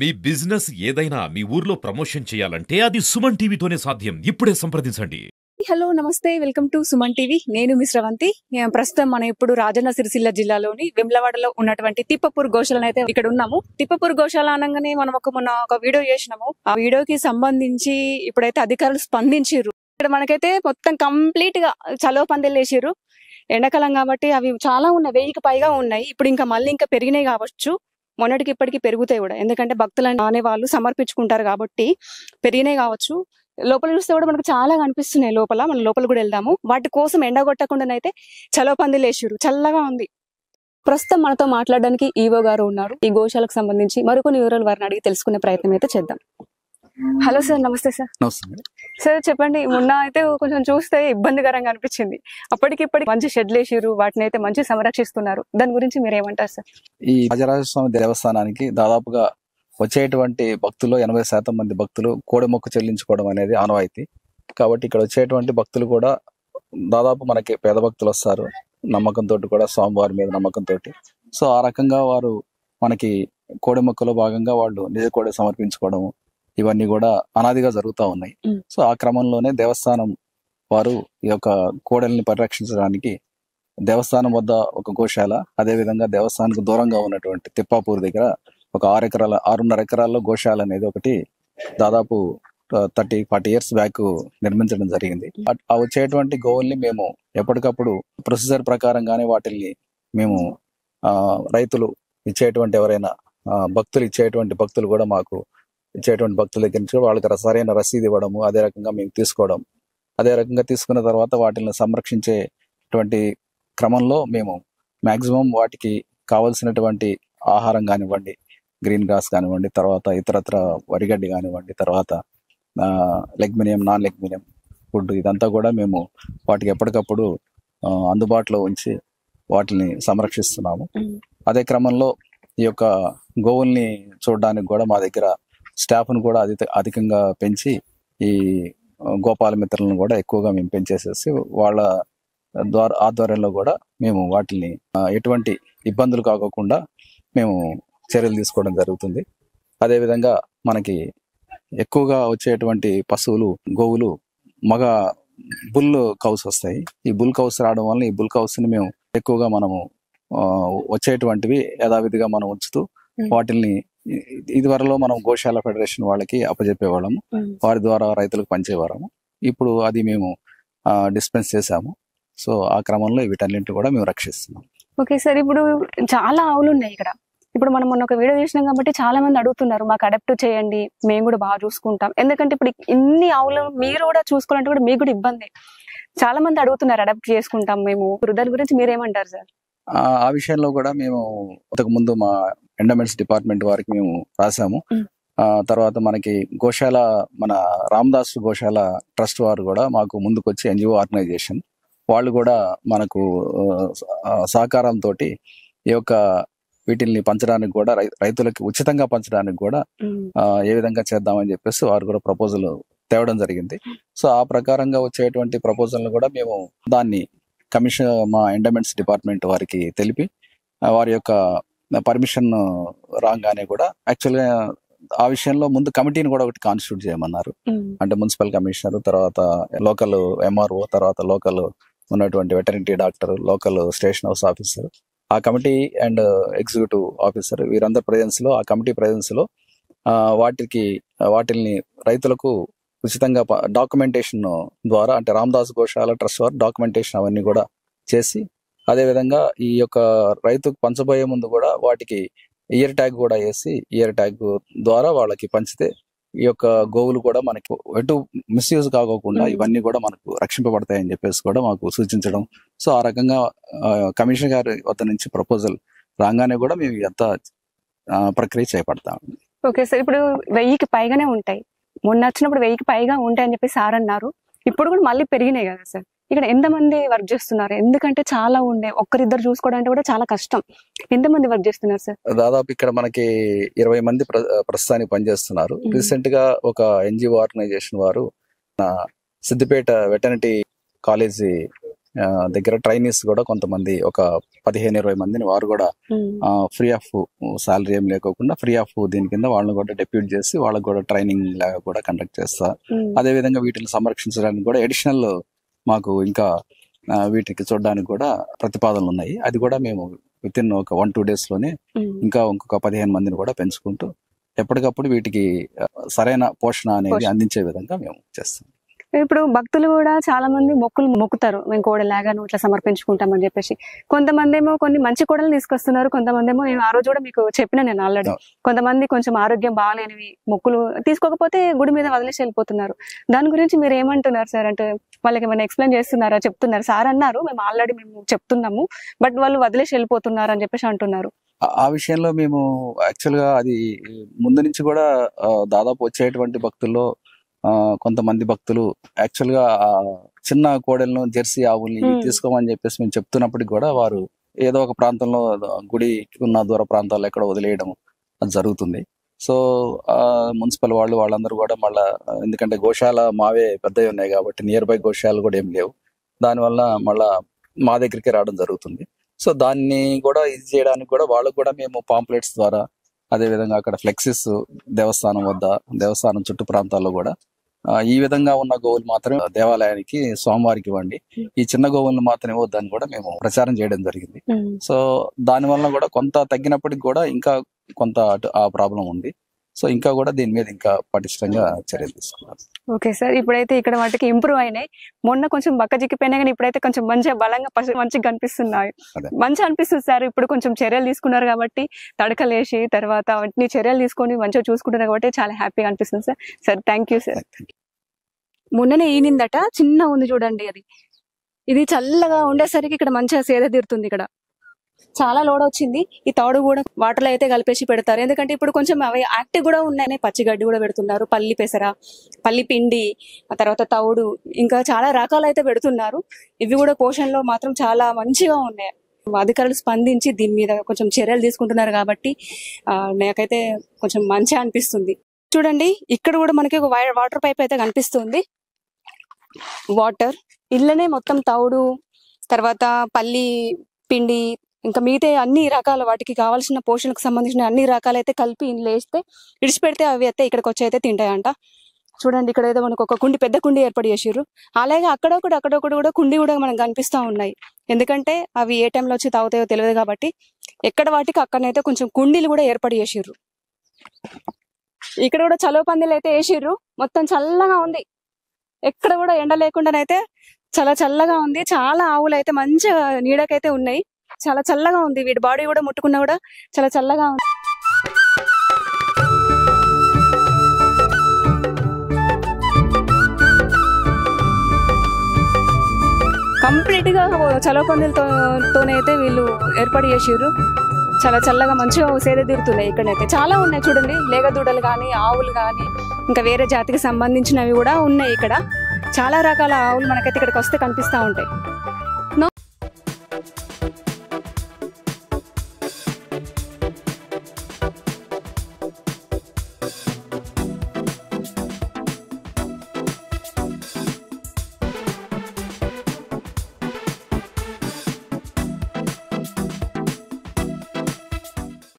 మీ business ఏదైనా మీ ఊర్లో promotion చేయాలంటే అది సుమన్ టీవీతోనే సాధ్యం. ఇప్పుడే సంప్రదించండి. హలో నమస్తే వెల్కమ్ టు సుమన్ టీవీ. నేను మిస్ రవంతి. ప్రస్తుతం మనం ఇప్పుడు రాజన్న సిరిసిల్ల జిల్లాలోని వెమ్లవాడలో ఉన్నటువంటి తిప్పపూర్ గోశాలను అయితే ఇక్కడ ఉన్నాము. తిప్పపూర్ గోశాల అనగానే మనం మొన్న ఒక వీడియో చేసినాము. ఆ వీడియోకి సంబంధించి ఇప్పుడైతే అధికారులు స్పందించారు. ఇక్కడ మనకైతే మొత్తం కంప్లీట్ గా చలో పందిళ్ళు వేసిర్రు. ఎండాకాలం కాబట్టి అవి చాలా ఉన్నాయి, 1000కి పైగా ఉన్నాయి. ఇప్పుడు ఇంకా మళ్ళీ ఇంకా పెరిగినాయి కావచ్చు, మొన్నటికి ఇప్పటికి పెరుగుతాయి కూడా. ఎందుకంటే భక్తులు అనే వాళ్ళు సమర్పించుకుంటారు కాబట్టి పెరిగినాయి కావచ్చు. లోపల చూస్తే కూడా మనకు చాలా కనిపిస్తున్నాయి. మనం లోపల కూడా వెళ్దాము. వాటి కోసం ఎండగొట్టకుండానైతే చలో పందిలు వేసిర్రు. చల్లగా ఉంది. ప్రస్తుతం మనతో మాట్లాడడానికి ఈవో గారు ఉన్నారు. ఈ గోశాలకు సంబంధించి మరికొన్ని వివరాలు వారిని అడిగి తెలుసుకునే ప్రయత్నం అయితే చేద్దాం. హలో సార్, నమస్తే సార్. నమస్తే. సార్ చెప్పండి, మొన్న అయితే కొంచెం చూస్తే ఇబ్బందికరంగా అనిపించింది. అప్పటికిప్పటికి మంచి షెడ్లు వేసిర్రు, వాటిని అయితే మంచి సంరక్షిస్తున్నారు. దాని గురించి మీరు ఏమంటారు సార్? ఈ రాజరాజస్వామి దేవస్థానానికి దాదాపుగా వచ్చేటువంటి భక్తులు 80% మంది భక్తులు కోడి మొక్కు చెల్లించుకోవడం అనేది ఆనవాయితీ. కాబట్టి ఇక్కడ వచ్చేటువంటి భక్తులు కూడా దాదాపు మనకి పేద భక్తులు వస్తారు, నమ్మకంతో కూడా, స్వామివారి మీద నమ్మకంతో. సో ఆ రకంగా వారు మనకి కోడి మొక్కలో భాగంగా వాళ్ళు నిజ కోడి సమర్పించుకోవడం ఇవన్నీ కూడా అనాదిగా జరుగుతూ ఉన్నాయి. సో ఆ క్రమంలోనే దేవస్థానం వారు ఈ యొక్క కోడల్ని పరిరక్షించడానికి దేవస్థానం వద్ద ఒక గోశాల, అదేవిధంగా దేవస్థానానికి దూరంగా ఉన్నటువంటి తిప్పాపూర్ దగ్గర ఒక 6.5 ఎకరాల్లో గోశాల అనేది ఒకటి దాదాపు 30-40 ఇయర్స్ బ్యాక్ నిర్మించడం జరిగింది. ఆ వచ్చేటువంటి గోవుల్ని మేము ఎప్పటికప్పుడు ప్రొసీజర్ ప్రకారంగానే వాటిల్ని మేము రైతులు ఇచ్చేటువంటి ఎవరైనా భక్తులు ఇచ్చేటువంటి భక్తులు కూడా మాకు ఇచ్చేటువంటి భక్తుల దగ్గర నుంచి వాళ్ళకి సరైన రసీదు ఇవ్వడము, అదే రకంగా మేము తీసుకోవడం, అదే రకంగా తీసుకున్న తర్వాత వాటిని సంరక్షించేటువంటి క్రమంలో మేము మాక్సిమం వాటికి కావలసినటువంటి ఆహారం కానివ్వండి, గ్రీన్ గ్రాస్ కానివ్వండి, తర్వాత ఇతరత్ర వరిగడ్డి కానివ్వండి, తర్వాత లెగ్మినియం, నాన్ లెగ్మినియం ఫుడ్, ఇదంతా కూడా మేము వాటికి ఎప్పటికప్పుడు అందుబాటులో ఉంచి వాటిని సంరక్షిస్తున్నాము. అదే క్రమంలో ఈ యొక్క గోవుల్ని చూడడానికి కూడా మా దగ్గర స్టాఫ్ను కూడా అధికంగా పెంచి ఈ గోపాల మిత్రులను కూడా ఎక్కువగా మేము పెంచేసేసి వాళ్ళ ఆధ్వర్యంలో కూడా మేము వాటిని ఎటువంటి ఇబ్బందులు కాకోకుండా మేము చర్యలు తీసుకోవడం జరుగుతుంది. అదేవిధంగా మనకి ఎక్కువగా వచ్చేటువంటి పశువులు, గోవులు మగ బుల్ కౌస్ వస్తాయి. ఈ బుల్ కౌస్ రావడం వల్ల ఈ బుల్ కౌస్ని మేము ఎక్కువగా మనము వచ్చేటువంటివి యథావిధిగా మనం ఉంచుతూ వాటిల్ని ఇదివరలో మనం గోశాల ఫెడరేషన్ వాళ్ళకి అప్పచెప్పేవాళ్ళము, వారి ద్వారా రైతులకు పంచేవాళ్ళము. ఇప్పుడు అది మేము డిస్పెన్స్ చేసాము. సో ఆ క్రమంలో వీటన్నింటి కూడా మేము రక్షిస్తున్నాం. ఓకే సార్, ఇప్పుడు చాలా ఆవులు ఉన్నాయి ఇక్కడ. ఇప్పుడు మనం మొన్న ఒక వీడియో చేసినాం కాబట్టి చాలా మంది అడుగుతున్నారు, మాకు అడాప్ట్ చేయండి, మేము కూడా బాగా చూసుకుంటాం. ఎందుకంటే ఇప్పుడు ఇన్ని ఆవులు మీరు కూడా చూసుకోవాలంటే కూడా మీకు కూడా ఇబ్బంది. చాలా మంది అడుగుతున్నారు, అడాప్ట్ చేసుకుంటాం మేము. దాని గురించి మీరేమంటారు సార్? ఆ విషయంలో కూడా మేము ఇంతకు ముందు మా ఎండోమెంట్స్ డిపార్ట్మెంట్ వారికి మేము రాసాము. తర్వాత మనకి గోశాల, మన రామదాస్ గోశాల ట్రస్ట్ వారు కూడా మాకు ముందుకొచ్చి ఎన్జిఓ ఆర్గనైజేషన్ వాళ్ళు కూడా మనకు సహకారంతో ఈ యొక్క వీటిల్ని పంచడానికి కూడా, రైతులకి ఉచితంగా పంచడానికి కూడా ఏ విధంగా చేద్దామని చెప్పేసి వారు కూడా ప్రపోజల్ తేవడం జరిగింది. సో ఆ ప్రకారంగా వచ్చేటువంటి ప్రపోజల్ని కూడా మేము దాన్ని కమిషన్ మా ఎండోమెంట్స్ డిపార్ట్మెంట్ వారికి తెలిపి వారి యొక్క పర్మిషన్ రాగానే కూడా యాక్చువల్గా ఆ విషయంలో ముందు కమిటీని కూడా ఒకటి కాన్స్టిట్యూట్ చేయమన్నారు. అంటే మున్సిపల్ కమిషనర్, తర్వాత లోకల్ ఎంఆర్ఓ, తర్వాత లోకల్ ఉన్నటువంటి veterinary doctor, local station house officer, ఆ కమిటీ అండ్ ఎగ్జిక్యూటివ్ ఆఫీసర్, వీరందరి ప్రెజెన్స్ లో, ఆ కమిటీ ప్రెజెన్స్ లో వాటిల్ని రైతులకు ఉచితంగా డాక్యుమెంటేషన్ ద్వారా, అంటే రామదాస్ గోశాల ట్రస్ట్ వారు డాక్యుమెంటేషన్ అవన్నీ కూడా చేసి, అదేవిధంగా ఈ యొక్క రైతుకు పంచబోయే ముందు కూడా వాటికి ఇయర్ ట్యాగ్ కూడా వేసి, ఇయర్ ట్యాగ్ ద్వారా వాళ్ళకి పంచితే ఈ యొక్క గోవులు కూడా మనకు ఎటు మిస్యూజ్ కాకోకుండా ఇవన్నీ కూడా మనకు రక్షింపబడతాయని చెప్పేసి కూడా మాకు సూచించడం. సో ఆ రకంగా కమిషనర్ గారి వద్ద నుంచి ప్రపోజల్ రాగానే కూడా మేము ఎంత ప్రక్రియ చేపడతాం. ఓకే సార్, ఇప్పుడు 1000కి పైగానే ఉంటాయి. మొన్న వచ్చినప్పుడు 1000కి పైగా ఉంటాయని చెప్పి సార్ అన్నారు. ఇప్పుడు కూడా మళ్ళీ పెరిగినాయి కదా సార్. ఇక్కడ ఎంతమంది వర్క్ చేస్తున్నారు? ఎందుకంటే చాలా ఉండే, ఒక్కరిద్దరు చూసుకోవడం అంటే కూడా చాలా కష్టం. ఎంతమంది వర్క్ చేస్తున్నారు సార్? దాదాపు ఇక్కడ మనకి 20 మంది ప్రస్తుతానికి పనిచేస్తున్నారు. రీసెంట్ గా ఒక ఎన్జిఓ ఆర్గనైజేషన్ వారు సిద్దిపేట వెటర్నరీ కాలేజీ దగ్గర ట్రైనీస్ కూడా కొంతమంది ఒక 15-20 మందిని వారు కూడా ఫ్రీ ఆఫ్ సాలరీ ఏం లేకోకుండా ఫ్రీ ఆఫ్ దీని కింద వాళ్ళని కూడా డెప్యూట్ చేసి వాళ్ళకి కూడా ట్రైనింగ్ లాగా కూడా కండక్ట్ చేస్తా. అదే విధంగా వీటిని సంరక్షించడానికి కూడా అడిషనల్ మాకు ఇంకా వీటికి చూడడానికి కూడా ప్రతిపాదనలు ఉన్నాయి. అది కూడా మేము విత్ ఇన్ ఒక 1-2 days లోనే ఇంకా ఇంకొక 15 మందిని కూడా పెంచుకుంటూ ఎప్పటికప్పుడు వీటికి సరైన పోషణ అనేది అందించే విధంగా మేము చేస్తాం. ఇప్పుడు భక్తులు కూడా చాలా మంది మొక్కులు మొక్కుతారు, మేము కోడలాగాను ఇట్లా సమర్పించుకుంటామని చెప్పేసి. కొంతమంది ఏమో కొన్ని మంచి కోడలు తీసుకొస్తున్నారు, కొంతమంది ఏమో ఆ రోజు కూడా మీకు చెప్పిన నేను ఆల్రెడీ, కొంతమంది కొంచెం ఆరోగ్యం బాగాలేనివి మొక్కులు తీసుకోకపోతే గుడి మీద వదిలేసి వెళ్ళిపోతున్నారు. దాని గురించి మీరు ఏమంటున్నారు సార్? అంటే వాళ్ళకి ఏమైనా ఎక్స్ప్లెయిన్ చేస్తున్నారా? చెప్తున్నారు సార్ అన్నారు మేము ఆల్రెడీ మేము చెప్తున్నాము, బట్ వాళ్ళు వదిలేసి వెళ్ళిపోతున్నారు అని చెప్పేసి అంటున్నారు. ఆ విషయంలో మేము యాక్చువల్ గా అది ముందు నుంచి కూడా దాదాపు వచ్చేటువంటి భక్తుల్లో కొంతమంది భక్తులు యాక్చువల్ గా చిన్న కోడెలను జెర్సీ ఆవుల్ని తీసుకోమని చెప్పేసి మేము చెప్తున్నప్పటికి కూడా వారు ఏదో ఒక ప్రాంతంలో గుడికి ఉన్న దూర ప్రాంతాల్లో ఎక్కడ వదిలేయడం అది జరుగుతుంది. సో మున్సిపల్ వాళ్ళందరూ కూడా మళ్ళా, ఎందుకంటే గోశాల మావే పెద్దవి ఉన్నాయి కాబట్టి నియర్ బై గోశాలలు కూడా ఏం లేవు, దానివల్ల మళ్ళా మా దగ్గరికి రావడం జరుగుతుంది. సో దాన్ని కూడా ఇది చేయడానికి కూడా వాళ్ళకు కూడా మేము పాంప్లెట్స్ ద్వారా, అదే విధంగా అక్కడ ఫ్లెక్సిస్ దేవస్థానం వద్ద, దేవస్థానం చుట్టూ ప్రాంతాల్లో కూడా ఈ విధంగా ఉన్న గోవులు మాత్రమే దేవాలయానికి స్వామివారికి ఇవ్వండి, ఈ చిన్న గోవులను మాత్రం ఇవ్వద్దని కూడా మేము ప్రచారం చేయడం జరిగింది. సో దాని వల్ల కూడా కొంత తగ్గినప్పటికి కూడా ఇంకా కొంత ఆ ప్రాబ్లం ఉంది. సో ఇంకా కూడా దీని మీద ఇంకా పటిష్టంగా చర్యలు తీసుకున్నాం. ఓకే సార్, ఇప్పుడైతే ఇక్కడ వాటికి ఇంప్రూవ్ అయినాయి. మొన్న కొంచెం బక్కజిక్కిపోయినా కానీ ఇప్పుడైతే కొంచెం మంచిగా బలంగా మంచిగా కనిపిస్తున్నాయి, మంచిగా అనిపిస్తుంది సార్. ఇప్పుడు కొంచెం చర్యలు తీసుకున్నారు కాబట్టి, తడకలేసి తర్వాత వాటిని చర్యలు తీసుకొని మంచిగా చూసుకుంటున్నారు కాబట్టి చాలా హ్యాపీగా అనిపిస్తుంది sir. Sir thank you sir. మొన్ననే ఈనిందట, చిన్న ఉంది చూడండి, ఇది చల్లగా ఉండేసరికి ఇక్కడ మంచిగా సేద తీరుతుంది. ఇక్కడ చాలా లోడ్ వచ్చింది. ఈ తౌడు కూడా వాటర్ లో అయితే కలిపేసి పెడతారు, ఎందుకంటే ఇప్పుడు కొంచెం అవి యాక్టివ్ కూడా ఉన్నాయి. పచ్చిగడ్డి కూడా పెడుతున్నారు, పల్లి పెసర, పల్లి పిండి, ఆ తర్వాత తౌడు, ఇంకా చాలా రకాలు అయితే పెడుతున్నారు. ఇవి కూడా పోషణలో మాత్రం చాలా మంచిగా ఉన్నాయి. అధికారులు స్పందించి దీని మీద కొంచెం చర్యలు తీసుకుంటున్నారు కాబట్టి నాకైతే కొంచెం మంచిగా అనిపిస్తుంది. చూడండి ఇక్కడ కూడా మనకి ఒక వాటర్ పైప్ అయితే కనిపిస్తుంది. వాటర్ ఇళ్ళనే మొత్తం తౌడు, తర్వాత పల్లి పిండి, ఇంకా మిగతా అన్ని రకాల వాటికి కావాల్సిన పోషణకు సంబంధించిన అన్ని రకాలు అయితే కలిపి ఇంట్లో వేస్తే విడిచిపెడితే అవి అయితే ఇక్కడికి వచ్చి అయితే తింటాయంట. చూడండి ఇక్కడ ఏదో మనకు ఒక కుండి, పెద్ద కుండి ఏర్పాటు చేసిర్రు. అలాగే అక్కడొకటి కూడా కుండి కూడా మనకు కనిపిస్తూ ఉన్నాయి, ఎందుకంటే అవి ఏ టైంలో వచ్చి తాగుతాయో తెలియదు కాబట్టి ఎక్కడ వాటికి అక్కడనైతే కొంచెం కుండీలు కూడా ఏర్పాటు చేసిర్రు. ఇక్కడ కూడా చలువ పందిలు అయితే వేసిర్రు, మొత్తం చల్లగా ఉంది. ఎక్కడ కూడా ఎండ లేకుండానైతే చాలా చల్లగా ఉంది. చాలా ఆవులు అయితే మంచిగా నీడకైతే ఉన్నాయి, చాలా చల్లగా ఉంది. వీటి బాడీ కూడా ముట్టుకున్నా కూడా చాలా చల్లగా ఉంది. కంప్లీట్ గా చలవ పందులతోనైతే వీళ్ళు ఏర్పాటు చేసిర్రు. చాలా చల్లగా మంచిగా సేద తీరుతున్నాయి. ఇక్కడైతే చాలా ఉన్నాయి చూడండి, లేగదూడలు కానీ, ఆవులు కానీ, ఇంకా వేరే జాతికి సంబంధించినవి కూడా ఉన్నాయి. ఇక్కడ చాలా రకాల ఆవులు మనకైతే ఇక్కడికి వస్తే కనిపిస్తూ ఉంటాయి.